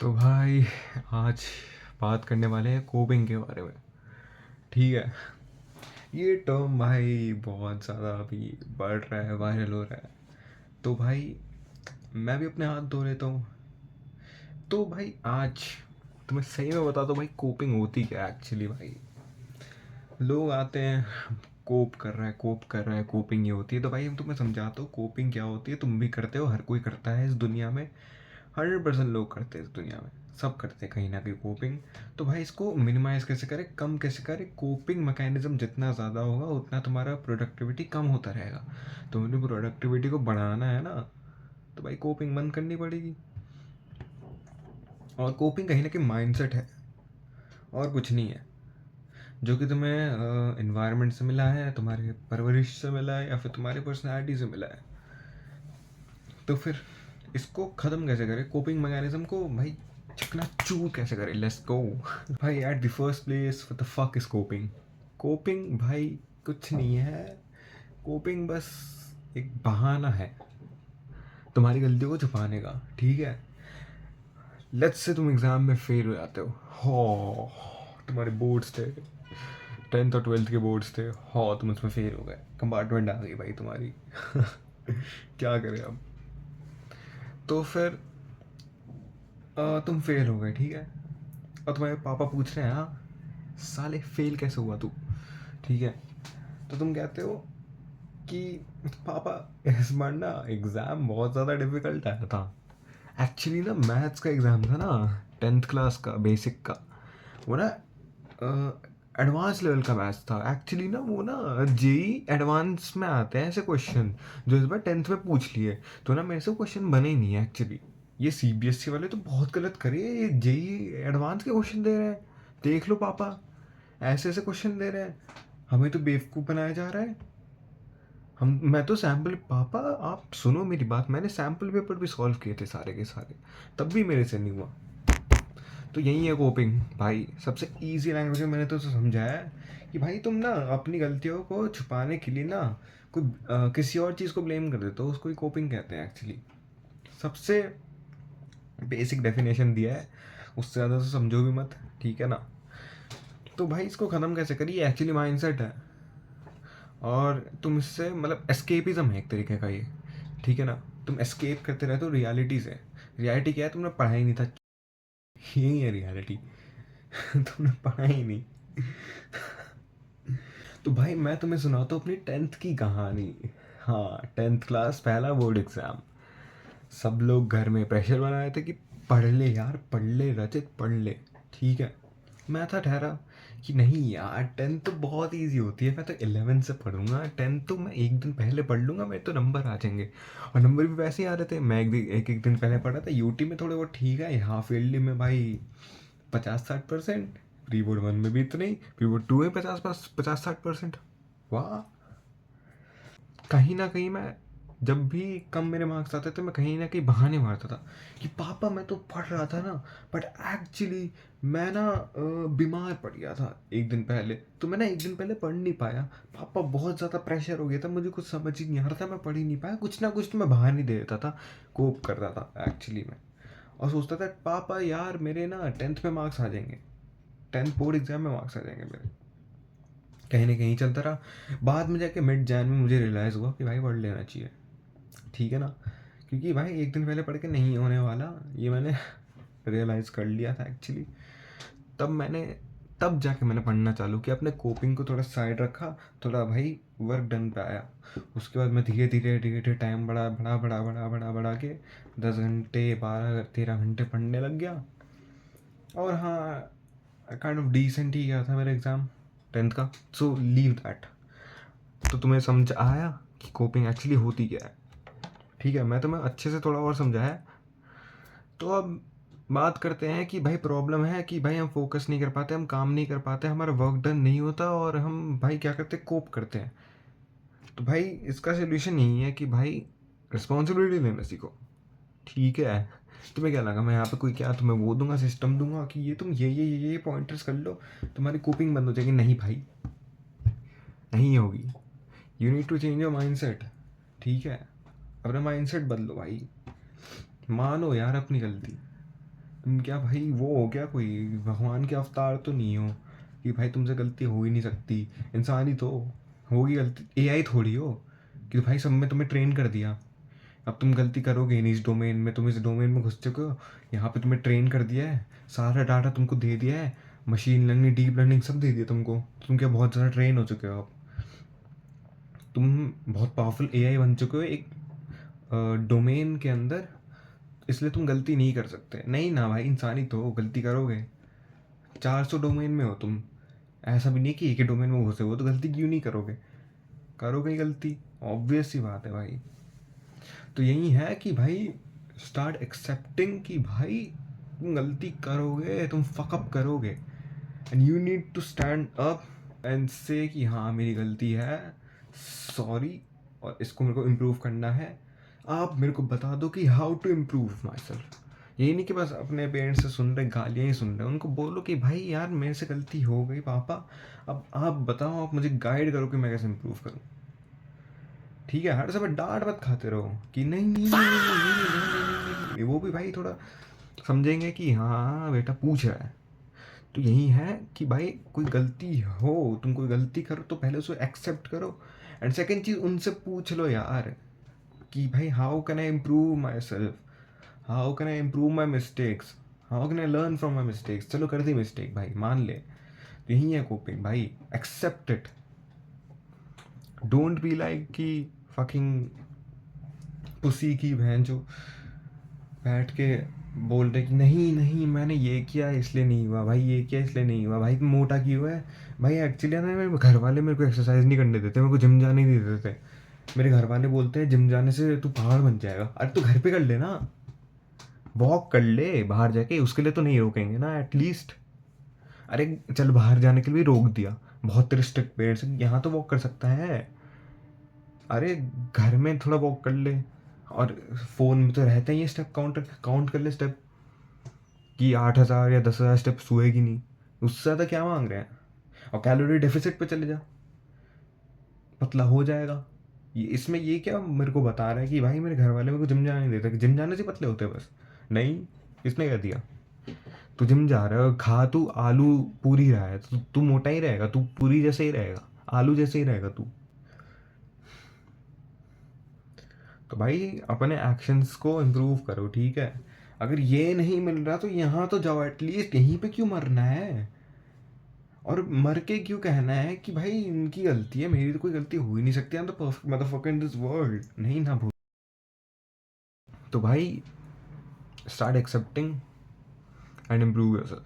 तो भाई आज बात करने वाले हैं कोपिंग के बारे में। ठीक है। ये टर्म भाई बहुत ज़्यादा अभी बढ़ रहा है, वायरल हो रहा है। तो भाई मैं भी अपने हाथ धो लेता हूँ। तो भाई आज तुम्हें सही में बता दो भाई, कोपिंग होती क्या है एक्चुअली। भाई लोग आते हैं, कोप कर रहा है, कोप कर रहा है, कोपिंग ये होती है। तो भाई हम तुम्हें समझाता हूँ कोपिंग क्या होती है। तुम भी करते हो, हर कोई करता है इस दुनिया में। 100% लोग करते हैं इस दुनिया में, सब करते हैं कहीं ना कहीं कोपिंग। तो भाई इसको मिनिमाइज़ कैसे करें, कम कैसे करें। कोपिंग मैकेनिज्म जितना ज़्यादा होगा उतना तुम्हारा प्रोडक्टिविटी कम होता रहेगा। तुम्हें प्रोडक्टिविटी को बढ़ाना है ना, तो भाई कोपिंग बंद करनी पड़ेगी। और कोपिंग कहीं ना कहीं माइंडसेट है और कुछ नहीं है, जो कि तुम्हें इन्वायरमेंट से मिला है, तुम्हारे परवरिश से मिला है, या फिर तुम्हारी पर्सनैलिटी से मिला है। तो फिर इसको ख़त्म कैसे करें, कोपिंग मैकेनिज्म को भाई चिकना चूर कैसे करें। Let's go. भाई at the first place, what the fuck is coping. Coping भाई कुछ नहीं है। कोपिंग बस एक बहाना है तुम्हारी गलतियों को छुपाने का। ठीक है। लेट्स से तुम एग्ज़ाम में फेल हो जाते हो, तुम्हारे बोर्ड्स थे, 10th और 12th के बोर्ड्स थे, तुम उसमें फेल हो गए, कंपार्टमेंट आ गई भाई तुम्हारी। क्या करें अब। तो फिर तुम फेल हो गए, ठीक है। और तुम्हारे पापा पूछ रहे हैं, हाँ साले फेल कैसे हुआ तू। ठीक है। तो तुम कहते हो कि पापा इस बार ना एग्ज़ाम बहुत ज़्यादा डिफ़िकल्ट आया था। एक्चुअली ना मैथ्स का एग्ज़ाम था ना, 10th क्लास का बेसिक का। वो ना एडवांस लेवल का मैथ्स था एक्चुअली ना। वो ना जेई एडवांस में आते हैं ऐसे क्वेश्चन, जो इस बार 10th में पूछ लिए। तो ना मेरे से क्वेश्चन बने ही नहीं है एक्चुअली। ये सीबीएसई वाले तो बहुत गलत करे, ये जेई एडवांस के क्वेश्चन दे रहे हैं। देख लो पापा, ऐसे ऐसे क्वेश्चन दे रहे हैं, हमें तो बेवकूफ़ बनाया जा रहा है। मैं तो सैम्पल, पापा आप सुनो मेरी बात, मैंने सैम्पल पेपर भी सॉल्व किए थे सारे के सारे, तब भी मेरे से नहीं हुआ। तो यही है कोपिंग भाई। सबसे इजी लैंग्वेज में मैंने तो समझाया है कि भाई तुम ना अपनी गलतियों को छुपाने के लिए ना कोई किसी और चीज़ को ब्लेम कर देते हो, उसको ही कोपिंग कहते हैं एक्चुअली। सबसे बेसिक डेफिनेशन दिया है, उससे ज़्यादा तो समझो भी मत। ठीक है ना। तो भाई इसको ख़त्म कैसे करिए, एक्चुअली माइंडसेट है। और तुम इससे मतलब एस्केपिज्म है एक तरीके का ये। ठीक है ना। तुम एस्केप करते रहते हो रियलिटी से। रियलिटी क्या है, तुमने पढ़ा ही नहीं था, यही है रियलिटी। तुमने पढ़ा ही नहीं। तो भाई मैं तुम्हें सुनाता हूँ अपनी 10th की कहानी। हाँ, 10th क्लास पहला बोर्ड एग्ज़ाम। सब लोग घर में प्रेशर बना रहे थे कि पढ़ ले यार, पढ़ ले रचित, पढ़ ले। ठीक है। मैं था ठहरा कि नहीं यार, 10th तो बहुत इजी होती है, मैं तो 11th से पढ़ूंगा। 10th तो मैं एक दिन पहले पढ़ लूँगा, मेरे तो नंबर आ जाएंगे। और नंबर भी वैसे ही आ रहे थे। मैं एक दिन पहले पढ़ा था, यूटी में थोड़े बहुत ठीक है, यहाँ फील्ड में भाई 50-60%। प्री बोर्ड 1 में भी इतने ही, प्री बोर्ड 2 में 50-60%। वाह। कहीं ना कहीं मैं, जब भी कम मेरे मार्क्स आते थे, मैं कहीं ना कहीं बहाने मारता था कि पापा मैं तो पढ़ रहा था ना, बट एक्चुअली मैं ना बीमार पड़ गया था एक दिन पहले, तो मैं ना एक दिन पहले पढ़ नहीं पाया। पापा बहुत ज़्यादा प्रेशर हो गया था, मुझे कुछ समझ ही नहीं आ रहा था, मैं पढ़ ही नहीं पाया। कुछ ना कुछ तो मैं बहाने दे देता था, कोप करता था एक्चुअली में। और सोचता था पापा यार मेरे ना 10th में मार्क्स आ जाएंगे, 10th बोर्ड एग्जाम में मार्क्स आ जाएंगे मेरे। कहीं ना कहीं चलता रहा। बाद में जाके मिड जैन में मुझे रियलाइज़ हुआ कि भाई पढ़ लेना चाहिए। ठीक है ना। क्योंकि भाई एक दिन पहले पढ़ के नहीं होने वाला, ये मैंने रियलाइज़ कर लिया था एक्चुअली। तब मैंने, तब जाके मैंने पढ़ना चालू किया, अपने कोपिंग को थोड़ा साइड रखा, थोड़ा भाई वर्क डन पे आया। उसके बाद मैं धीरे धीरे धीरे धीरे टाइम बढ़ा के 10 घंटे 12-13 घंटे पढ़ने लग गया। और हाँ, काइंड ऑफ डिसेंट ही गया था मेरा एग्ज़ाम 10th का। So leave that. तो तुम्हें समझ आया कि कोपिंग एक्चुअली होती क्या है। ठीक है, मैं तुम्हें अच्छे से थोड़ा और समझाया। तो अब बात करते हैं कि भाई प्रॉब्लम है कि भाई हम फोकस नहीं कर पाते, हम काम नहीं कर पाते, हमारा वर्क डन नहीं होता, और हम भाई क्या करते हैं, कोप करते हैं। तो भाई इसका सोल्यूशन यही है कि भाई रिस्पॉन्सिबिलिटी लेना सीखो। ठीक है। तुम्हें क्या लगा मैं यहाँ पे कोई क्या तुम्हें वो दूंगा, सिस्टम दूंगा कि ये तुम ये पॉइंटर्स कर लो, तुम्हारी कोपिंग बंद हो जाएगी? नहीं भाई, नहीं होगी। You need to change your mindset. ठीक है। अपना माइंड सेट बदलो भाई, मानो यार अपनी गलती। तुम क्या भाई वो हो क्या, कोई भगवान के अवतार तो नहीं हो कि भाई तुमसे गलती हो ही नहीं सकती। इंसान ही तो होगी गलती, एआई थोड़ी हो कि भाई सब में तुम्हें ट्रेन कर दिया, अब तुम गलती करोगे नहीं। इस डोमेन में तुम इस डोमेन में घुस चुके हो, यहाँ पे तुम्हें ट्रेन कर दिया है, सारा डाटा तुमको दे दिया है, मशीन लर्निंग डीप लर्निंग सब दे दिया तुमको। तुम क्या बहुत ज़्यादा ट्रेन हो चुके हो, अब तुम बहुत पावरफुल एआई बन चुके हो एक डोमेन के अंदर, इसलिए तुम गलती नहीं कर सकते। नहीं ना भाई, इंसान ही तो हो, गलती करोगे। 400 डोमेन में हो तुम, ऐसा भी नहीं कि एक ही डोमेन में घुसे हो तो गलती क्यों नहीं करोगे, करोगे ही गलती, ऑब्वियस सी बात है भाई। तो यही है कि भाई स्टार्ट एक्सेप्टिंग कि भाई तुम गलती करोगे, तुम फकअप करोगे, and you need to stand up and say कि हाँ मेरी गलती है, सॉरी, और इसको मेरे को इम्प्रूव करना है। आप मेरे को बता दो कि how to improve myself. यही नहीं कि बस अपने पेरेंट्स से सुन रहे, गालियाँ ही सुन रहे, उनको बोलो कि भाई यार मेरे से गलती हो गई पापा, अब आप बताओ, आप मुझे गाइड करो कि मैं कैसे इम्प्रूव करूँ। ठीक है, हर समय डांट मत खाते रहो कि नहीं नहीं नहीं नहीं नहीं नहीं नहीं नहीं नहीं नहीं। वो भी भाई थोड़ा समझेंगे कि हाँ बेटा पूछ रहा है। तो यही है कि भाई कोई गलती हो, तुम कोई गलती करो तो पहले उसको एक्सेप्ट करो, एंड सेकंड चीज़ उनसे पूछ लो यार कि भाई how can I improve my self, how can I improve my mistakes, how can I learn from my mistakes. चलो कर दी मिस्टेक भाई, मान ले, तो यही है कोपिंग भाई, accept it. Don't be like कि फकिंग पुसी की बहन जो बैठ के बोल रहे कि नहीं नहीं मैंने ये किया इसलिए नहीं हुआ भाई, ये किया इसलिए नहीं हुआ भाई, तुम मोटा क्यों हुआ है भाई। एक्चुअली ना मेरे घर वाले मेरे को एक्सरसाइज नहीं करने देते, मेरे को जिम जाने नहीं देते। मेरे घर वाले बोलते हैं जिम जाने से तू पहाड़ बन जाएगा। अरे तू घर पे कर ले ना, वॉक कर ले बाहर जाके, उसके लिए तो नहीं रोकेंगे ना एटलीस्ट। अरे चल बाहर जाने के लिए रोक दिया, बहुत रिस्ट्रिक्ट पेरेंट्स, यहाँ तो वॉक कर सकता है। अरे घर में थोड़ा वॉक कर ले, और फ़ोन में तो रहता ही है स्टेप काउंटर, काउंट कर ले स्टेप कि 8,000 या 10,000 स्टेप्स हुए कि नहीं, उससे ज़्यादा क्या मांग रहे हैं। और कैलोरी डेफिसिट पे चले जा, पतला हो जाएगा। ये इसमें ये क्या मेरे को बता रहा है कि भाई मेरे घर वाले मेरे को जिम जाने नहीं देते, जिम जाने से पतले होते हैं बस। नहीं, किसने कह दिया। तू जिम जा रहा है, खा तू आलू पूरी रहा है तो तू मोटा ही रहेगा, तू पूरी जैसे ही रहेगा, आलू जैसे ही रहेगा तू। तो भाई अपने एक्शंस को इम्प्रूव करो, ठीक है। अगर ये नहीं मिल रहा तो यहाँ तो जाओ, एटलीस्ट यहीं पे क्यों मरना है, और मर के क्यों कहना है कि भाई इनकी गलती है, मेरी तो कोई गलती हो ही नहीं सकती, I am the perfect motherfucker in this world. नहीं ना भूल। तो भाई start accepting and improve yourself.